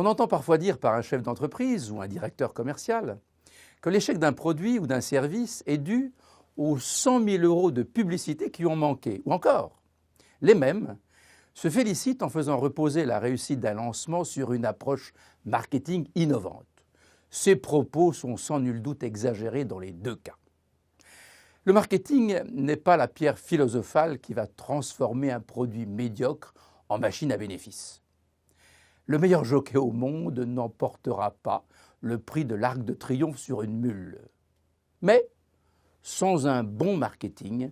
On entend parfois dire par un chef d'entreprise ou un directeur commercial que l'échec d'un produit ou d'un service est dû aux 100 000 € de publicité qui ont manqué. Ou encore, les mêmes se félicitent en faisant reposer la réussite d'un lancement sur une approche marketing innovante. Ces propos sont sans nul doute exagérés dans les deux cas. Le marketing n'est pas la pierre philosophale qui va transformer un produit médiocre en machine à bénéfice. Le meilleur jockey au monde n'emportera pas le prix de l'Arc de Triomphe sur une mule. Mais, sans un bon marketing,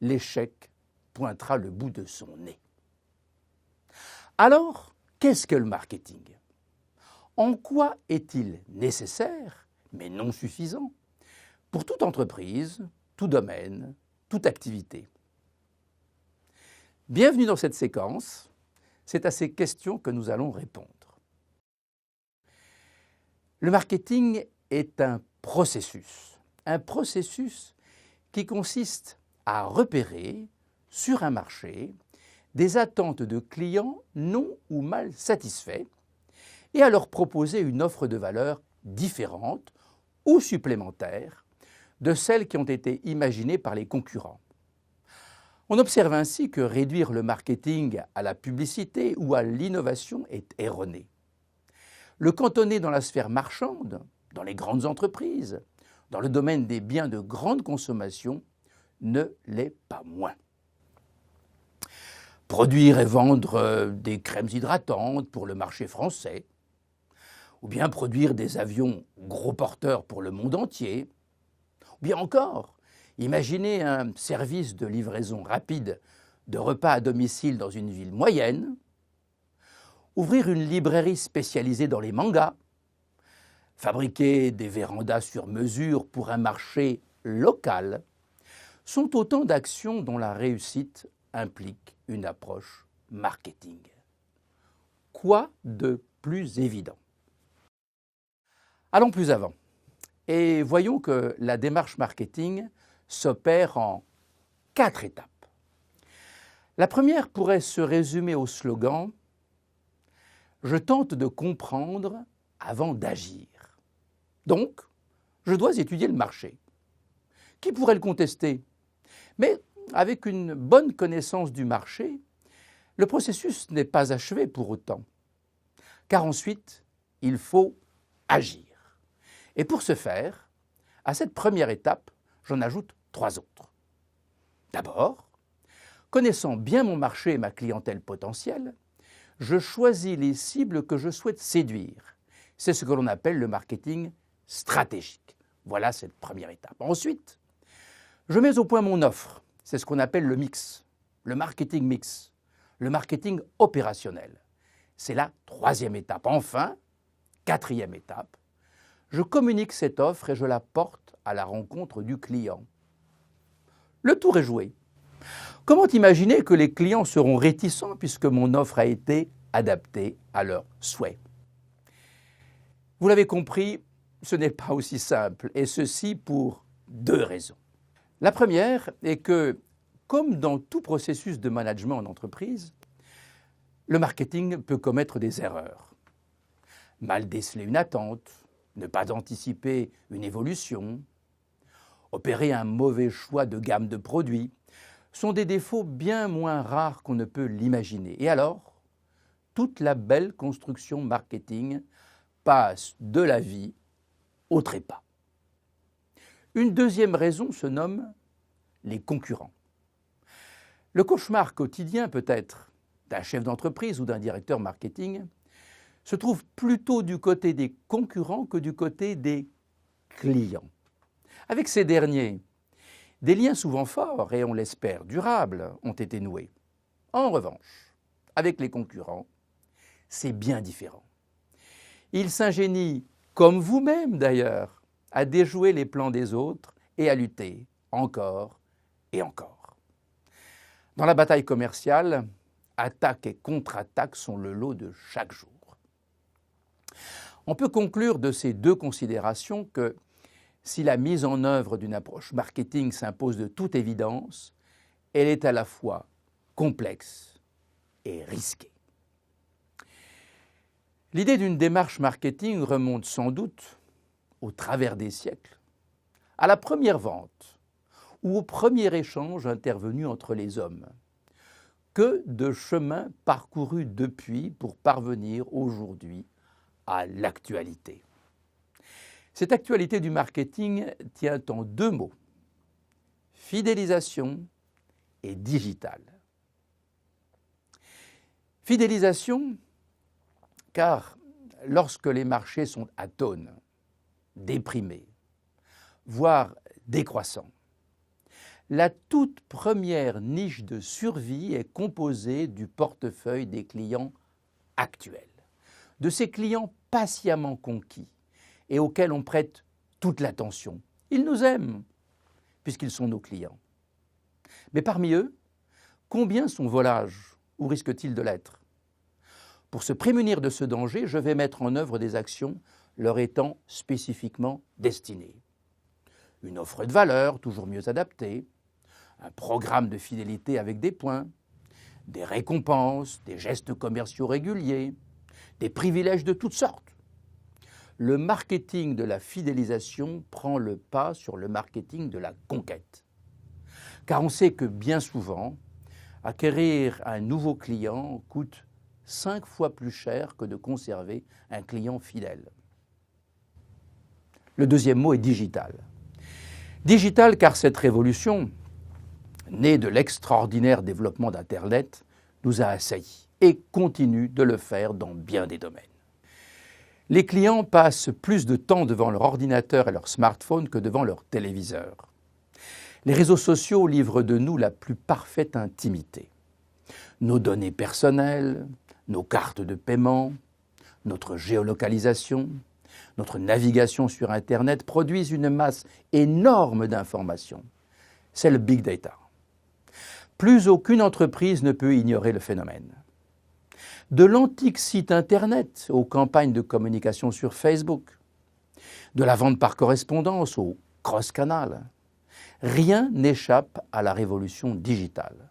l'échec pointera le bout de son nez. Alors, qu'est-ce que le marketing? En quoi est-il nécessaire, mais non suffisant, pour toute entreprise, tout domaine, toute activité? Bienvenue dans cette séquence. C'est à ces questions que nous allons répondre. Le marketing est un processus qui consiste à repérer sur un marché des attentes de clients non ou mal satisfaits et à leur proposer une offre de valeur différente ou supplémentaire de celles qui ont été imaginées par les concurrents. On observe ainsi que réduire le marketing à la publicité ou à l'innovation est erroné. Le cantonner dans la sphère marchande, dans les grandes entreprises, dans le domaine des biens de grande consommation, ne l'est pas moins. Produire et vendre des crèmes hydratantes pour le marché français, ou bien produire des avions gros porteurs pour le monde entier, ou bien encore imaginer un service de livraison rapide de repas à domicile dans une ville moyenne, ouvrir une librairie spécialisée dans les mangas, fabriquer des vérandas sur mesure pour un marché local, sont autant d'actions dont la réussite implique une approche marketing. Quoi de plus évident? Allons plus avant et voyons que la démarche marketing s'opère en 4 étapes. La première pourrait se résumer au slogan « Je tente de comprendre avant d'agir ». Donc, je dois étudier le marché. Qui pourrait le contester? Mais avec une bonne connaissance du marché, le processus n'est pas achevé pour autant. Car ensuite, il faut agir. Et pour ce faire, à cette première étape, j'en ajoute 3 autres. D'abord, connaissant bien mon marché et ma clientèle potentielle, je choisis les cibles que je souhaite séduire. C'est ce que l'on appelle le marketing stratégique. Voilà cette première étape. Ensuite, je mets au point mon offre. C'est ce qu'on appelle le mix, le marketing mix, le marketing opérationnel. C'est la 3e étape. Enfin, 4e étape, je communique cette offre et je la porte à la rencontre du client. Le tour est joué. Comment imaginer que les clients seront réticents puisque mon offre a été adaptée à leurs souhaits? Vous l'avez compris, ce n'est pas aussi simple, et ceci pour 2 raisons. La première est que, comme dans tout processus de management en entreprise, le marketing peut commettre des erreurs. Mal déceler une attente, ne pas anticiper une évolution, opérer un mauvais choix de gamme de produits, sont des défauts bien moins rares qu'on ne peut l'imaginer. Et alors, toute la belle construction marketing passe de la vie au trépas. Une deuxième raison se nomme les concurrents. Le cauchemar quotidien peut-être d'un chef d'entreprise ou d'un directeur marketing se trouve plutôt du côté des concurrents que du côté des clients. Avec ces derniers, des liens souvent forts et on l'espère durables ont été noués. En revanche, avec les concurrents, c'est bien différent. Ils s'ingénient, comme vous-même d'ailleurs, à déjouer les plans des autres et à lutter encore et encore. Dans la bataille commerciale, attaque et contre-attaque sont le lot de chaque jour. On peut conclure de ces 2 considérations que si la mise en œuvre d'une approche marketing s'impose de toute évidence, elle est à la fois complexe et risquée. L'idée d'une démarche marketing remonte sans doute, au travers des siècles, à la première vente ou au premier échange intervenu entre les hommes. Que de chemin parcouru depuis pour parvenir aujourd'hui à l'actualité. Cette actualité du marketing tient en deux mots, fidélisation et digital. Fidélisation, car lorsque les marchés sont atones, déprimés, voire décroissants, la toute première niche de survie est composée du portefeuille des clients actuels, de ces clients patiemment conquis et auxquels on prête toute l'attention. Ils nous aiment, puisqu'ils sont nos clients. Mais parmi eux, combien sont volages ou risquent-ils de l'être? Pour se prémunir de ce danger, je vais mettre en œuvre des actions leur étant spécifiquement destinées. Une offre de valeur toujours mieux adaptée, un programme de fidélité avec des points, des récompenses, des gestes commerciaux réguliers, des privilèges de toutes sortes. Le marketing de la fidélisation prend le pas sur le marketing de la conquête. Car on sait que bien souvent, acquérir un nouveau client coûte 5 fois plus cher que de conserver un client fidèle. Le deuxième mot est digital. Digital car cette révolution, née de l'extraordinaire développement d'Internet, nous a assaillis et continue de le faire dans bien des domaines. Les clients passent plus de temps devant leur ordinateur et leur smartphone que devant leur téléviseur. Les réseaux sociaux livrent de nous la plus parfaite intimité. Nos données personnelles, nos cartes de paiement, notre géolocalisation, notre navigation sur Internet produisent une masse énorme d'informations. C'est le big data. Plus aucune entreprise ne peut ignorer le phénomène. De l'antique site Internet aux campagnes de communication sur Facebook, de la vente par correspondance au cross-canal, rien n'échappe à la révolution digitale.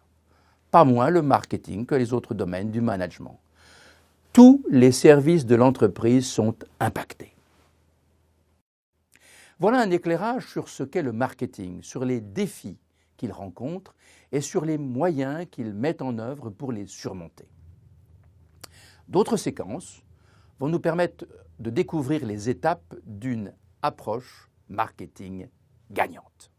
Pas moins le marketing que les autres domaines du management. Tous les services de l'entreprise sont impactés. Voilà un éclairage sur ce qu'est le marketing, sur les défis qu'il rencontre et sur les moyens qu'il met en œuvre pour les surmonter. D'autres séquences vont nous permettre de découvrir les étapes d'une approche marketing gagnante.